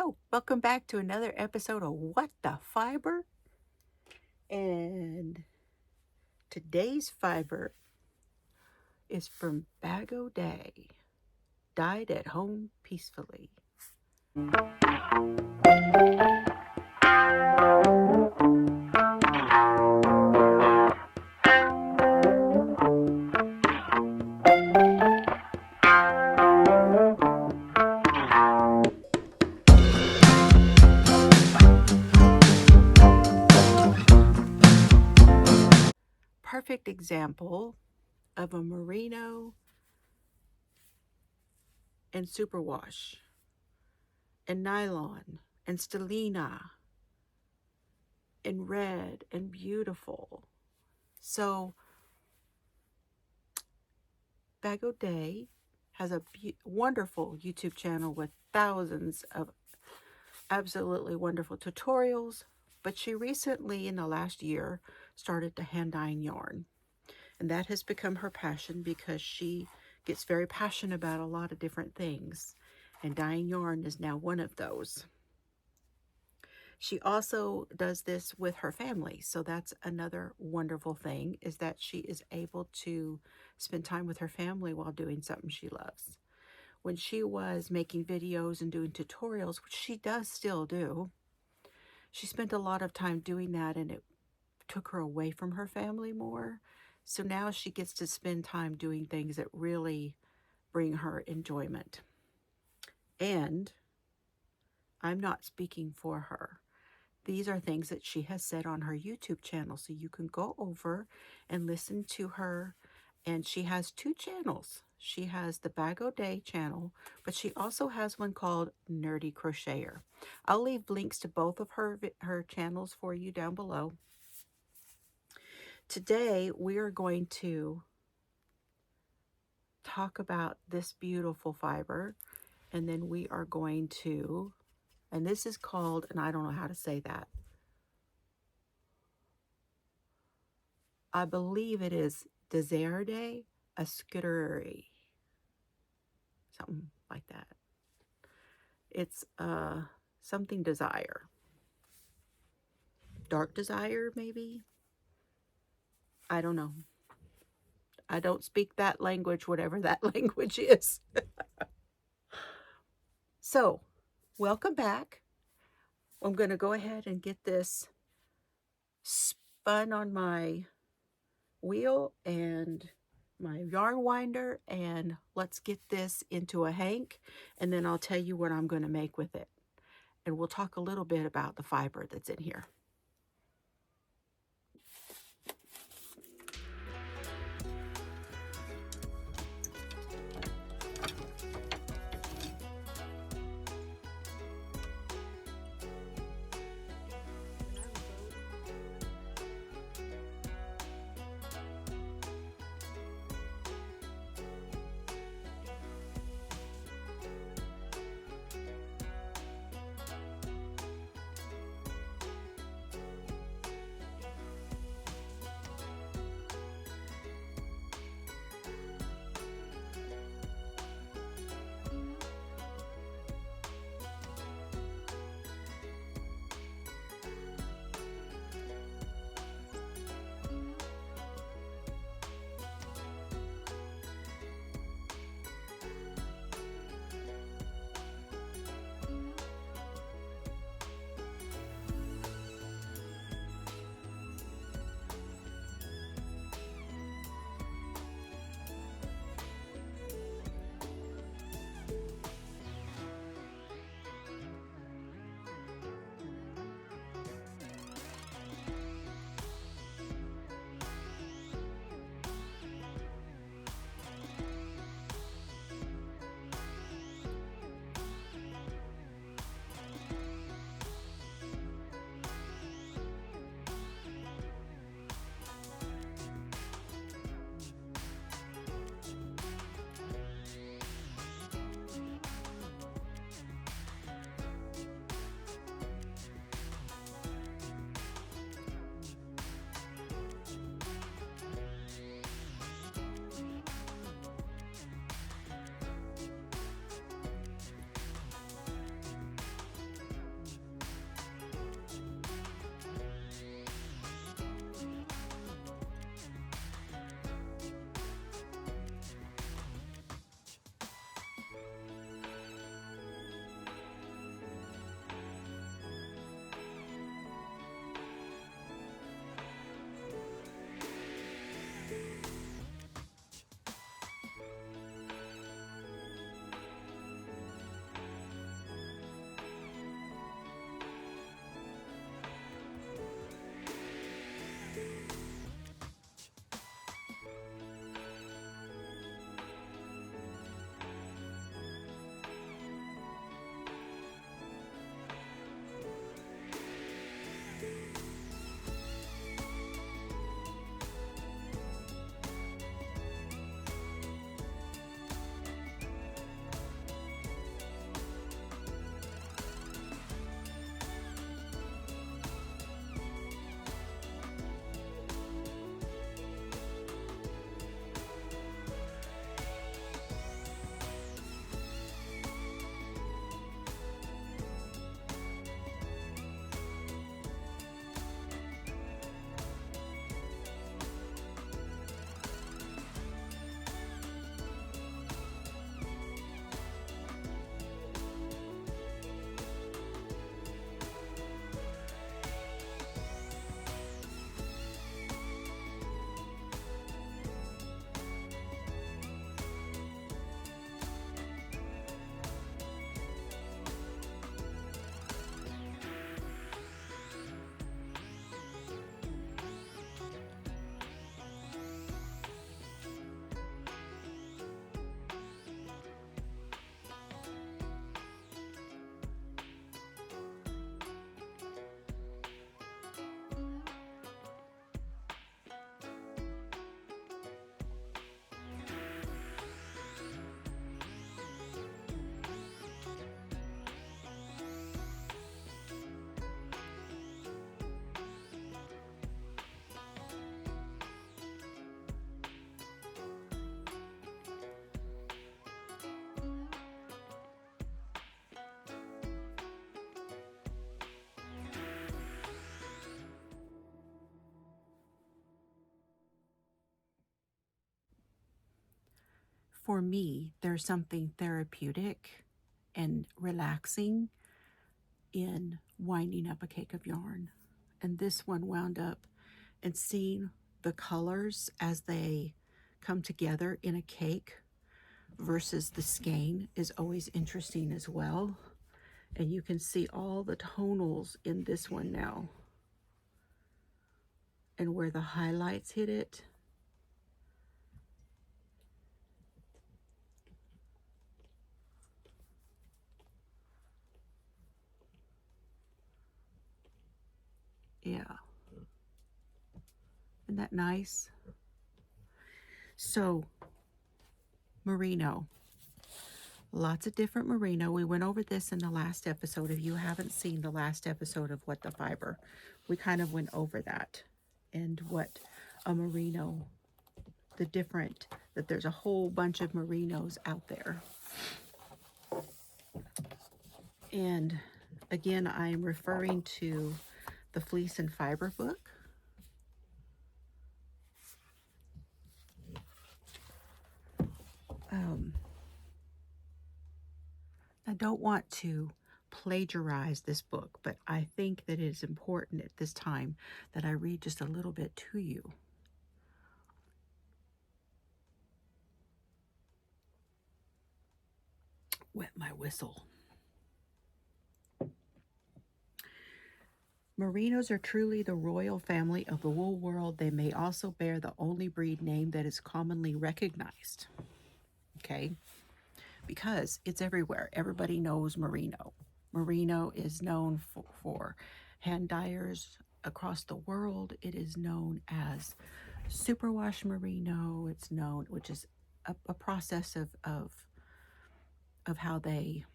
So, welcome back to another episode of What the Fiber? And today's fiber is from Bag O' Day. Died at home peacefully. Perfect example of a merino and superwash and nylon and stellina and red and beautiful. So Bag O' Day has a wonderful YouTube channel with thousands of absolutely wonderful tutorials, but she recently in the last year started to hand dyeing yarn, and that has become her passion because she gets very passionate about a lot of different things, and dyeing yarn is now one of those. She also does this with her family, so that's another wonderful thing, is that she is able to spend time with her family while doing something she loves. When she was making videos and doing tutorials, which she does still do, she spent a lot of time doing that, and it took her away from her family more. So now she gets to spend time doing things that really bring her enjoyment. And I'm not speaking for her. These are things that she has said on her YouTube channel. So you can go over and listen to her. And she has two channels. She has the Bag O' Day channel, but she also has one called Nerdy Crocheter. I'll leave links to both of her channels for you down below. Today, we are going to talk about this beautiful fiber, and then we are going to, and this is called, and I don't know how to say that. I believe it is Deserde Ascuteri, something like that. It's something desire. Dark desire, maybe? I don't know. I don't speak that language, whatever that language is. So, welcome back. I'm going to go ahead and get this spun on my wheel and my yarn winder, and let's get this into a hank, and then I'll tell you what I'm going to make with it. And we'll talk a little bit about the fiber that's in here. for me, there's something therapeutic and relaxing in winding up a cake of yarn. And this one wound up and seeing the colors as they come together in a cake versus the skein is always interesting as well. And you can see all the tonals in this one now. And where the highlights hit it. Yeah. Isn't that nice? So, merino. Lots of different merino. We went over this in the last episode. If you haven't seen the last episode of What the Fiber, we kind of went over that and what a merino, that there's a whole bunch of merinos out there. And again, I'm referring to the Fleece and Fiber book. I don't want to plagiarize this book, but I think that it is important at this time that I read just a little bit to you. Wet my whistle. Merinos are truly the royal family of the wool world. They may also bear the only breed name that is commonly recognized. Okay? Because it's everywhere. Everybody knows merino. Merino is known for hand dyers across the world. It is known as superwash merino. It's known, which is a process of how they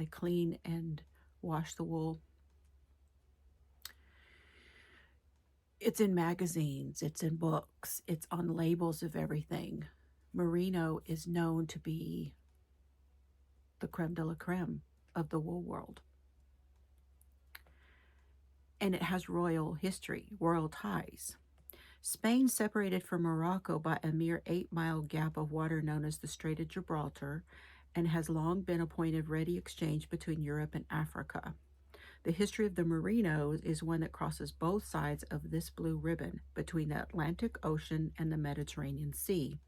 clean and wash the wool. It's in magazines, it's in books, it's on labels of everything. Merino is known to be the creme de la creme of the wool world. And it has royal history, royal ties. Spain separated from Morocco by a mere 8-mile gap of water known as the Strait of Gibraltar, and has long been a point of ready exchange between Europe and Africa. The history of the merino is one that crosses both sides of this blue ribbon between the Atlantic Ocean and the Mediterranean Sea.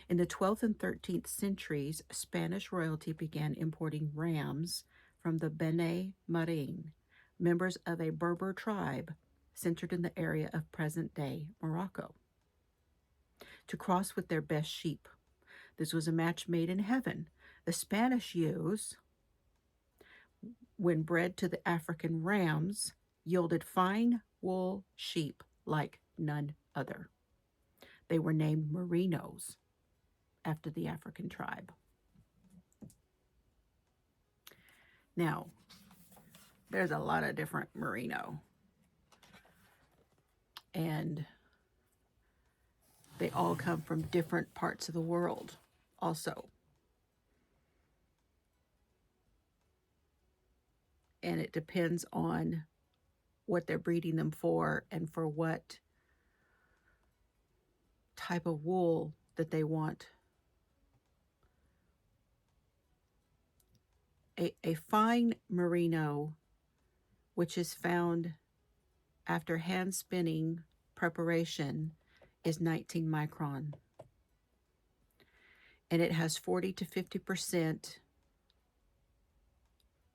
In the 12th and 13th centuries, Spanish royalty began importing rams from the Bene Marin, members of a Berber tribe centered in the area of present-day Morocco, to cross with their best sheep. This was a match made in heaven. The Spanish ewes, when bred to the African rams, yielded fine wool sheep like none other. They were named merinos after the African tribe. Now, there's a lot of different merino, and they all come from different parts of the world also. And it depends on what they're breeding them for and for what type of wool that they want. A fine merino, which is found after hand spinning preparation, is 19 micron. And it has 40 to 50%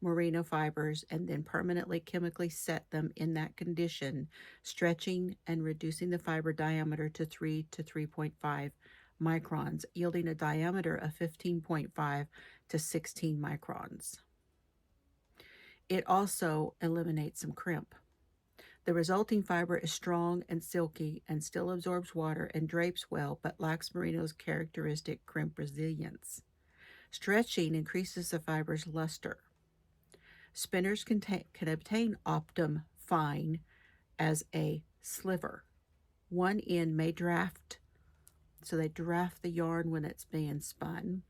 merino fibers, and then permanently chemically set them in that condition, stretching and reducing the fiber diameter to 3 to 3.5 microns, yielding a diameter of 15.5 to 16 microns. It also eliminates some crimp. The resulting fiber is strong and silky and still absorbs water and drapes well, but lacks merino's characteristic crimp resilience. Stretching increases the fiber's luster. Spinners can obtain Optum Fine as a sliver. One end may draft, so they draft the yarn when it's being spun.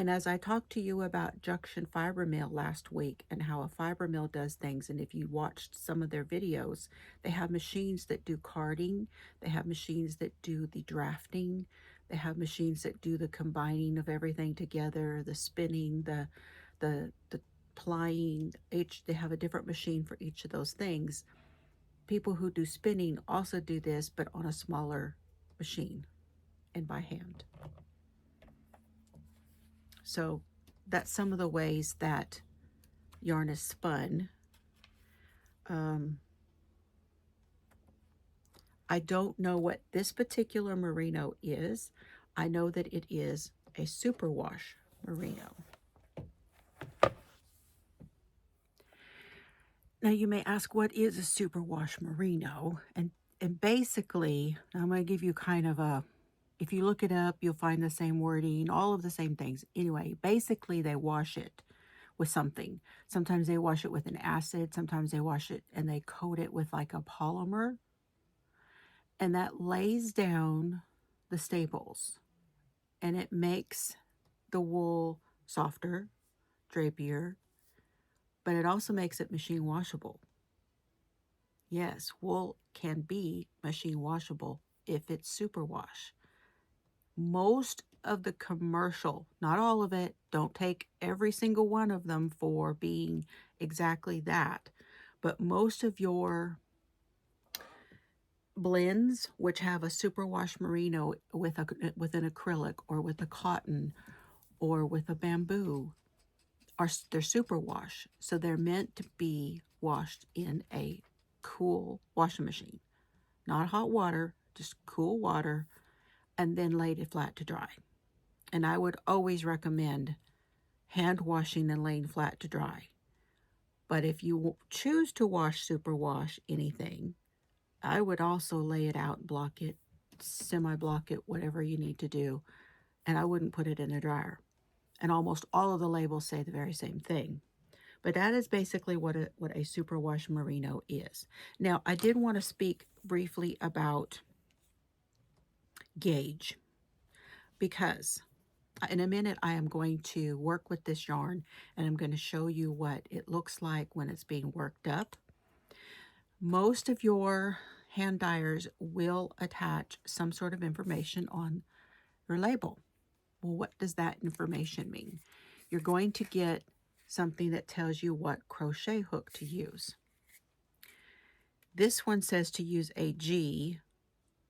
And as I talked to you about Junction Fiber Mill last week and how a fiber mill does things, and if you watched some of their videos, they have machines that do carding, they have machines that do the drafting, they have machines that do the combining of everything together, the spinning, the plying. They have a different machine for each of those things. People who do spinning also do this, but on a smaller machine and by hand. So that's some of the ways that yarn is spun. I don't know what this particular merino is. I know that it is a superwash merino. Now you may ask, what is a superwash merino? And basically, I'm going to give you kind of a, if you look it up, you'll find the same wording, all of the same things. Anyway, basically they wash it with something. Sometimes they wash it with an acid, sometimes they wash it and they coat it with like a polymer, and that lays down the staples, and it makes the wool softer, drapier, but it also makes it machine washable. Yes, wool can be machine washable if it's superwash. Most of the commercial, not all of it, don't take every single one of them for being exactly that, but most of your blends which have a superwash merino with an acrylic or with a cotton or with a bamboo they're superwash, so they're meant to be washed in a cool washing machine, not hot water, just cool water, and then laid it flat to dry. And I would always recommend hand washing and laying flat to dry. But if you choose to superwash anything, I would also lay it out, block it, semi-block it, whatever you need to do, and I wouldn't put it in a dryer. And almost all of the labels say the very same thing. But that is basically what a superwash merino is. Now, I did want to speak briefly about gauge, because in a minute I am going to work with this yarn and I'm going to show you what it looks like when it's being worked up. Most of your hand dyers will attach some sort of information on your label. Well, what does that information mean? You're going to get something that tells you what crochet hook to use. This one says to use a G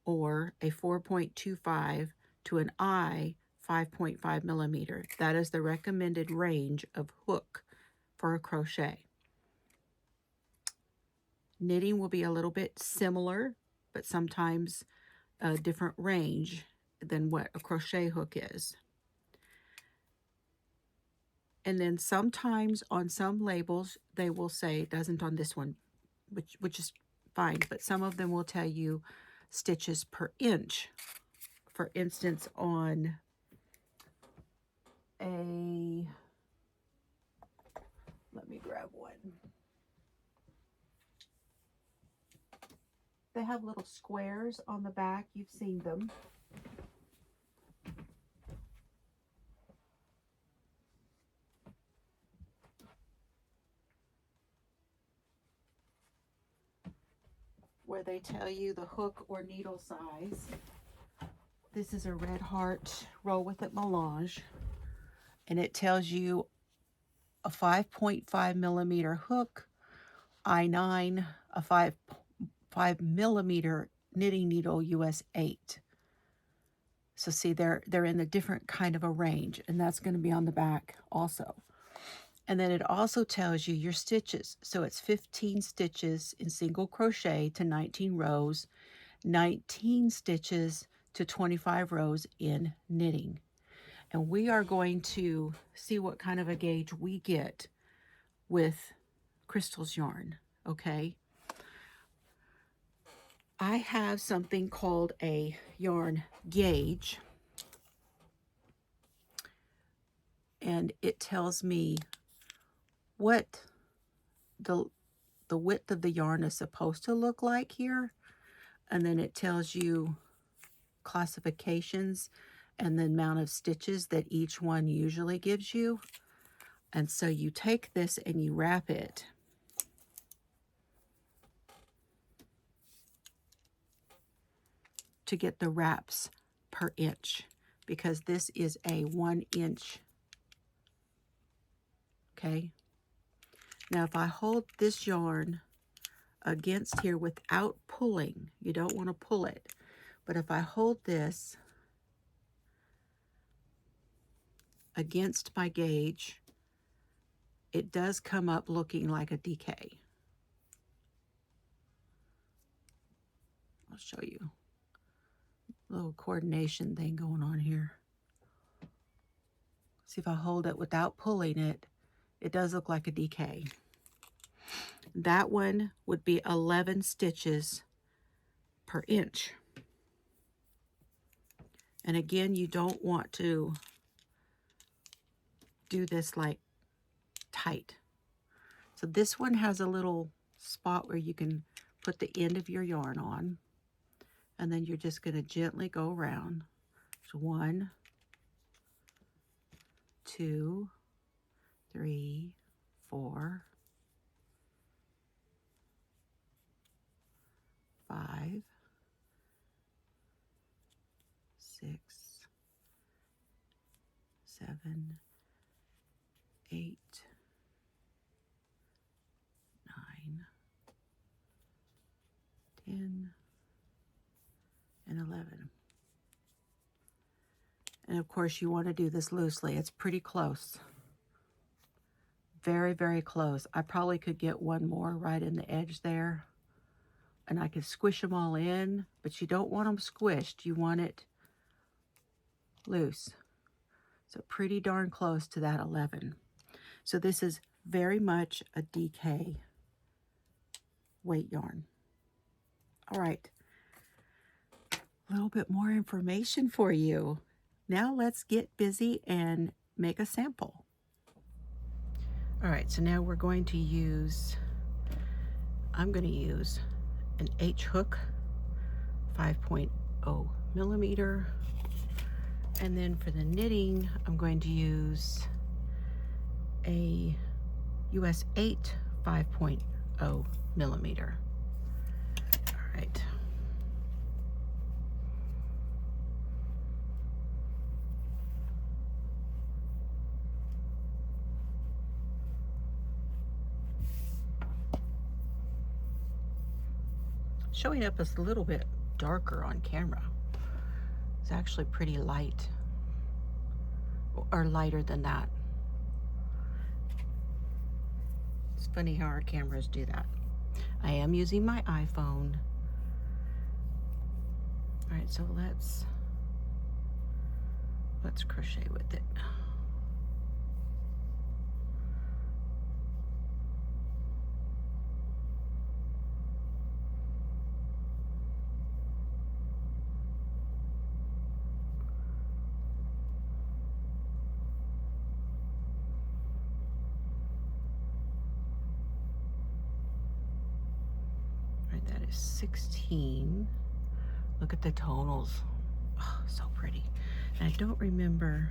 or a 4.25 to an I 5.5 millimeter. That is the recommended range of hook for a crochet. Knitting will be a little bit similar, but sometimes a different range than what a crochet hook is. And then sometimes on some labels, they will say, it doesn't on this one, which is fine, but some of them will tell you stitches per inch. For instance, on a, let me grab one. They have little squares on the back. You've seen them. Where they tell you the hook or needle size. This is a Red Heart Roll With It Melange, and it tells you a 5.5 millimeter hook, I9, a 5 millimeter knitting needle, US 8. So see, they're in a different kind of a range, and that's going to be on the back also. And then it also tells you your stitches. So it's 15 stitches in single crochet to 19 rows, 19 stitches to 25 rows in knitting. And we are going to see what kind of a gauge we get with Crystal's yarn, okay? I have something called a yarn gauge, and it tells me what the width of the yarn is supposed to look like here, and then it tells you classifications and the amount of stitches that each one usually gives you. And so you take this and you wrap it to get the wraps per inch, because this is a 1 inch. Okay. Now if I hold this yarn against here without pulling, you don't want to pull it, but if I hold this against my gauge, it does come up looking like a DK. I'll show you. Little coordination thing going on here. See, if I hold it without pulling it, it does look like a DK. That one would be 11 stitches per inch. And again, you don't want to do this like tight. So this one has a little spot where you can put the end of your yarn on, and then you're just going to gently go around. So 1, 2, 3, 4, 5, 6, 7, 8, 9, 10, and 11. And of course you want to do this loosely. It's pretty close. Very, very close. I probably could get one more right in the edge there, and I could squish them all in, but you don't want them squished. You want it loose. So pretty darn close to that 11. So this is very much a DK weight yarn. All right, a little bit more information for you. Now let's get busy and make a sample. All right, so now we're going to use, I'm going to use an H hook, 5.0 millimeter. And then for the knitting, I'm going to use a US 8 5.0 millimeter. All right. Showing up as a little bit darker on camera. It's actually pretty light, or lighter than that. It's funny how our cameras do that. I am using my iPhone. All right, so let's crochet with it. That is 16. Look at the tonals. Oh, so pretty. And I don't remember.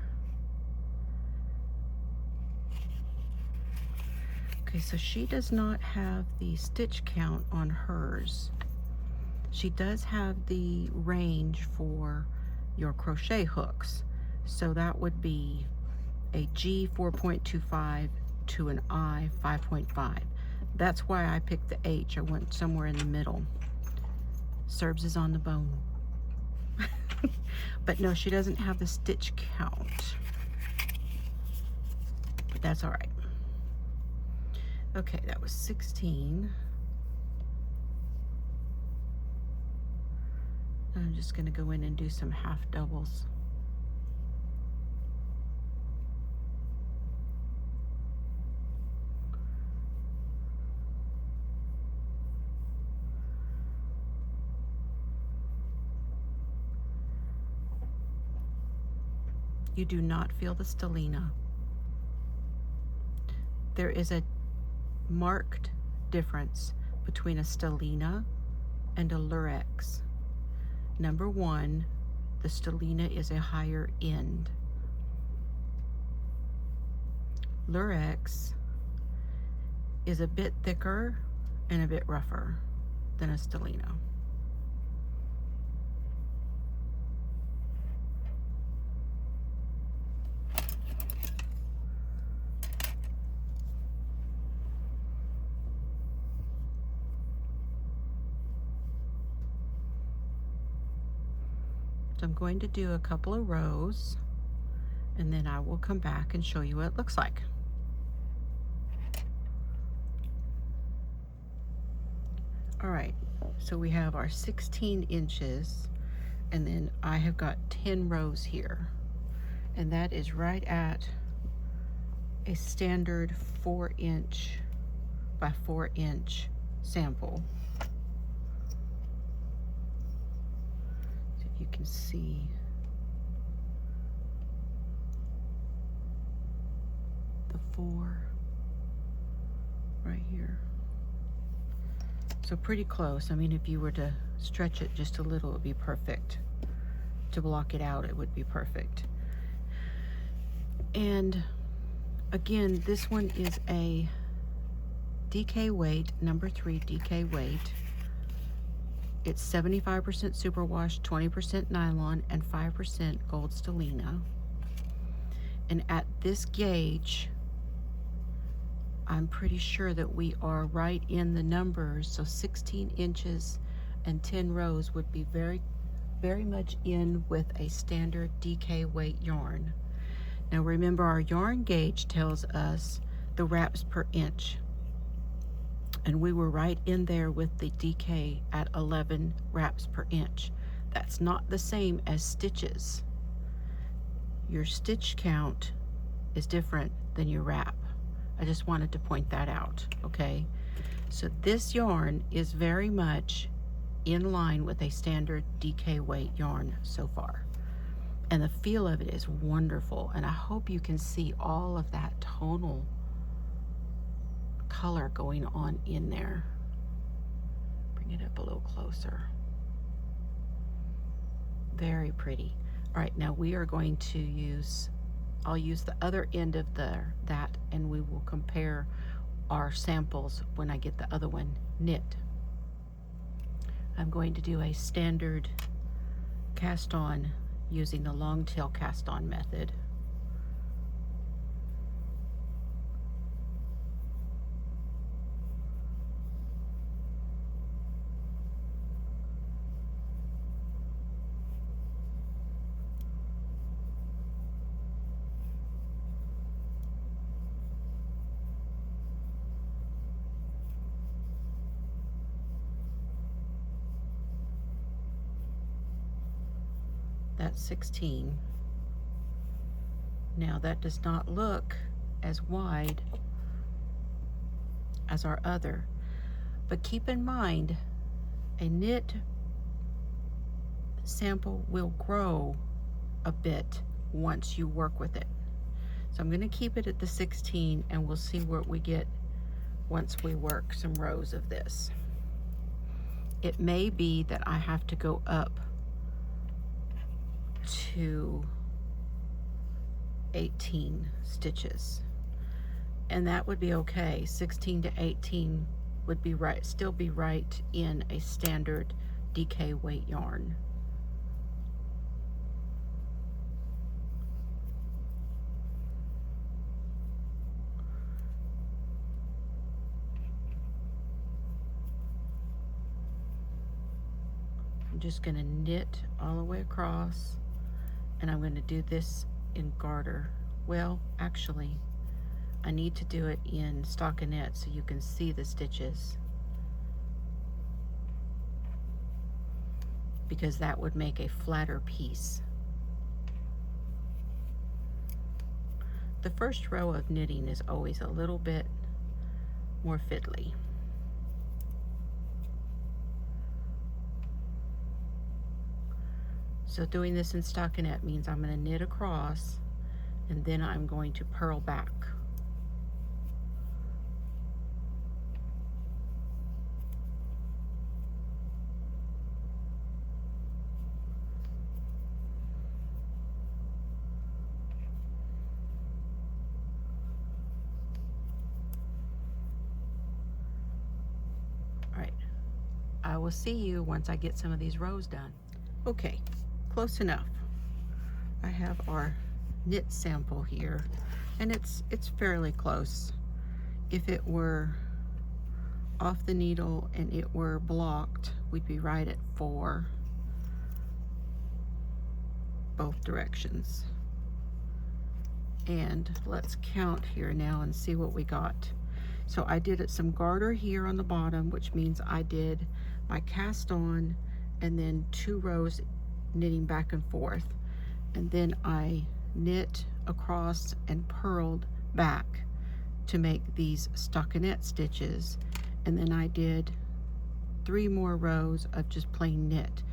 Okay, so she does not have the stitch count on hers. She does have the range for your crochet hooks. So that would be a G 4.25 to an I 5.5. That's why I picked the H. I went somewhere in the middle. Serbs is on the bone. But no, she doesn't have the stitch count. But that's all right. Okay, that was 16. I'm just going to go in and do some half doubles. You do not feel the stellina. There is a marked difference between a stellina and a lurex. Number one, the stellina is a higher end. Lurex is a bit thicker and a bit rougher than a stellina. So I'm going to do a couple of rows, and then I will come back and show you what it looks like. All right, so we have our 16 inches, and then I have got 10 rows here, and that is right at a standard 4-inch by 4-inch sample. You can see the 4 right here. So pretty close. I mean, if you were to stretch it just a little, it would be perfect. To block it out, it would be perfect. And again, this one is a DK weight, number 3 DK weight. It's 75% superwash, 20% nylon, and 5% gold stellina. And at this gauge, I'm pretty sure that we are right in the numbers. So 16 inches and 10 rows would be very, very much in with a standard DK weight yarn. Now remember, our yarn gauge tells us the wraps per inch. And we were right in there with the DK at 11 wraps per inch. That's not the same as stitches. Your stitch count is different than your wrap. I just wanted to point that out, okay? So this yarn is very much in line with a standard DK weight yarn so far. And the feel of it is wonderful. And I hope you can see all of that tonal color going on in there. Bring it up a little closer. Very pretty. All right, now we are going to use, I'll use the other end of that, and we will compare our samples when I get the other one knit. I'm going to do a standard cast on using the long tail cast on method. That's 16. Now that does not look as wide as our other, but keep in mind, a knit sample will grow a bit once you work with it. So I'm going to keep it at the 16, and we'll see what we get once we work some rows of this. It may be that I have to go up to 18 stitches, and that would be okay. 16 to 18 would be right, still be right in a standard DK weight yarn. I'm just going to knit all the way across, and I'm going to do this in garter. Well, actually, I need to do it in stockinette so you can see the stitches, because that would make a flatter piece. The first row of knitting is always a little bit more fiddly. So doing this in stockinette means I'm going to knit across, and then I'm going to purl back. I will see you once I get some of these rows done. Okay, close enough. I have our knit sample here, and it's fairly close. If it were off the needle and it were blocked, we'd be right at 4 both directions. And let's count here now and see what we got. So I did some garter here on the bottom, which means I did my cast on and then 2 rows knitting back and forth, and then I knit across and purled back to make these stockinette stitches, and then I did 3 more rows of just plain knit,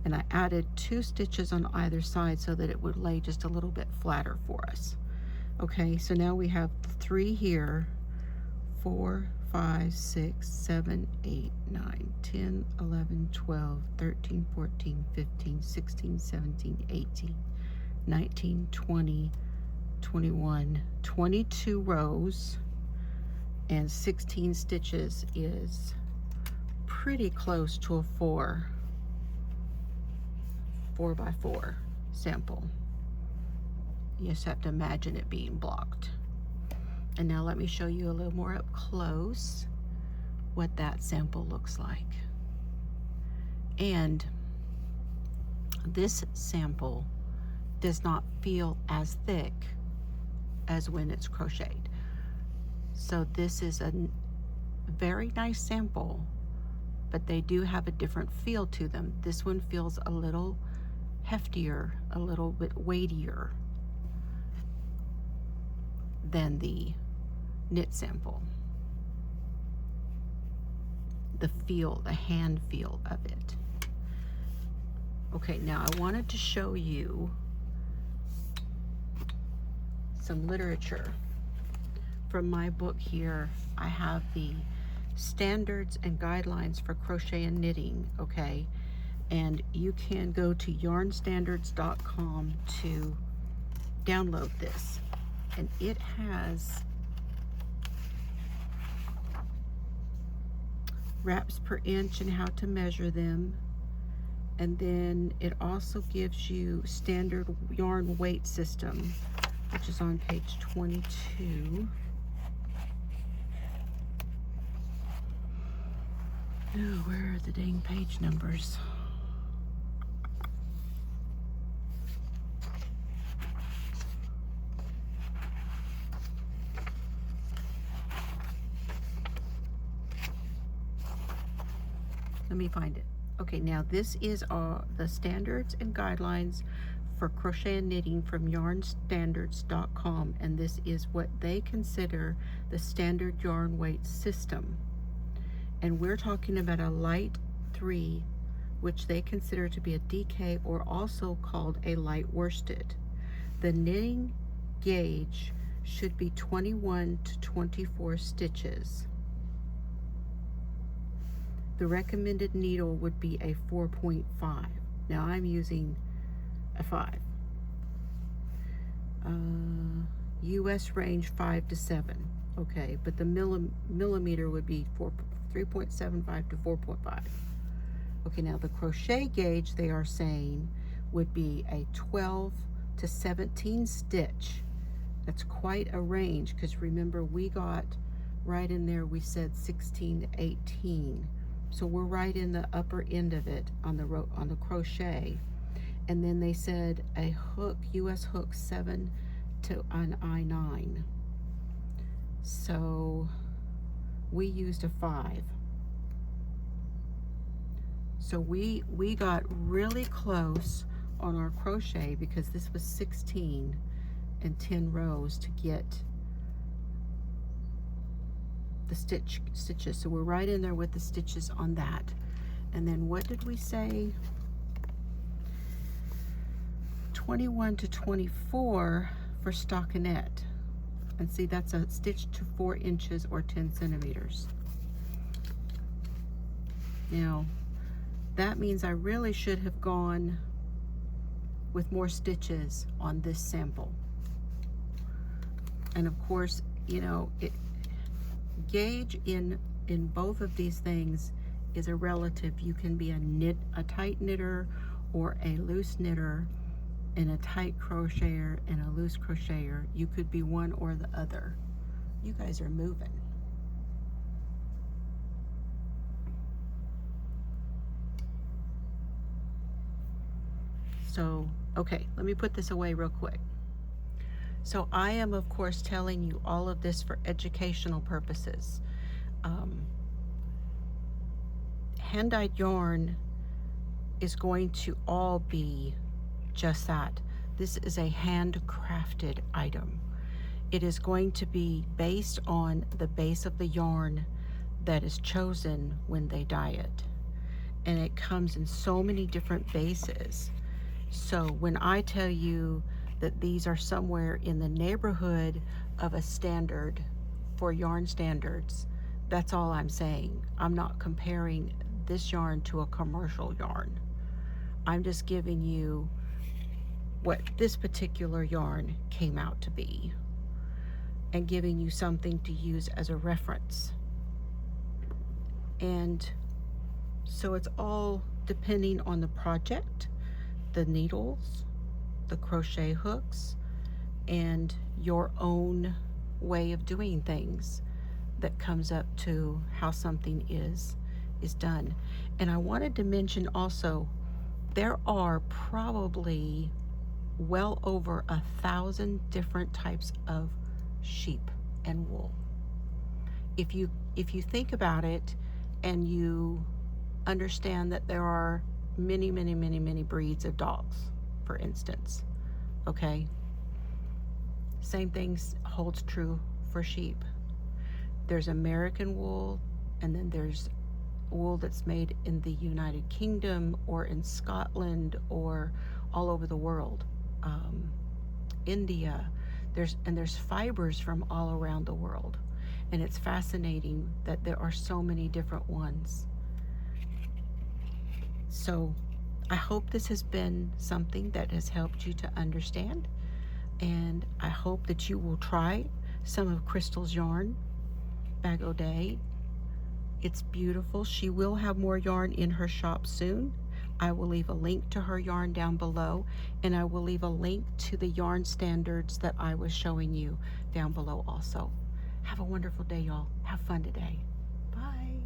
and I added 2 stitches on either side so that it would lay just a little bit flatter for us. Okay, so now we have 3 here, 4, 5, 6, 7, 8, 9, 10, 11, 12, 13, 14, 15, 16, 17, 18, 19, 20, 21, 22 rows, and 16 stitches is pretty close to a 4 by 4 sample. You just have to imagine it being blocked. And now let me show you a little more up close what that sample looks like. And this sample does not feel as thick as when it's crocheted. So this is a very nice sample, but they do have a different feel to them. This one feels a little heftier, a little bit weightier than the knit sample. The feel, the hand feel of it. Okay, now I wanted to show you some literature from my book here. I have the standards and guidelines for crochet and knitting, okay? And you can go to yarnstandards.com to download this. And it has wraps per inch and how to measure them. And then it also gives you standard yarn weight system, which is on page 22. Oh, where are the dang page numbers? Let me find it. Okay, now this is the standards and guidelines for crochet and knitting from yarnstandards.com, and this is what they consider the standard yarn weight system. And we're talking about a light 3, which they consider to be a DK, or also called a light worsted. The knitting gauge should be 21 to 24 stitches. The recommended needle would be a 4.5. Now I'm using a 5. US range 5 to 7. Okay, but the millimeter would be 3.75 to 4.5. Okay, now the crochet gauge, they are saying, would be a 12 to 17 stitch. That's quite a range, because remember we got right in there, we said 16 to 18. So we're right in the upper end of it on the crochet. And then they said a hook, US hook 7 to an I9. So we used a 5. So we got really close on our crochet, because this was 16 and 10 rows to get the stitches. So we're right in there with the stitches on that. And then what did we say? 21 to 24 for stockinette. And see, that's a stitch to 4 inches or 10 centimeters. Now, that means I really should have gone with more stitches on this sample. And of course, you know, gauge in both of these things is a relative. You can be a tight knitter or a loose knitter, and a tight crocheter and a loose crocheter. You could be one or the other. You guys are moving. So, okay, let me put this away real quick. So I am, of course, telling you all of this for educational purposes. Hand-dyed yarn is going to all be just that. This is a handcrafted item. It is going to be based on the base of the yarn that is chosen when they dye it. And it comes in so many different bases. So when I tell you that these are somewhere in the neighborhood of a standard for yarn standards, that's all I'm saying. I'm not comparing this yarn to a commercial yarn. I'm just giving you what this particular yarn came out to be and giving you something to use as a reference. And so it's all depending on the project, the needles, the crochet hooks, and your own way of doing things that comes up to how something is done. And I wanted to mention also, there are probably well over 1,000 different types of sheep and wool. If you think about it and you understand that there are many breeds of dogs, for instance, okay? Same thing holds true for sheep. There's American wool, and then there's wool that's made in the United Kingdom or in Scotland or all over the world. India, there's fibers from all around the world, and it's fascinating that there are so many different ones. So I hope this has been something that has helped you to understand, and I hope that you will try some of Crystal's yarn, Bag O' Day. It's beautiful. She will have more yarn in her shop soon. I will leave a link to her yarn down below, and I will leave a link to the yarn standards that I was showing you down below also. Have a wonderful day, y'all. Have fun today. Bye.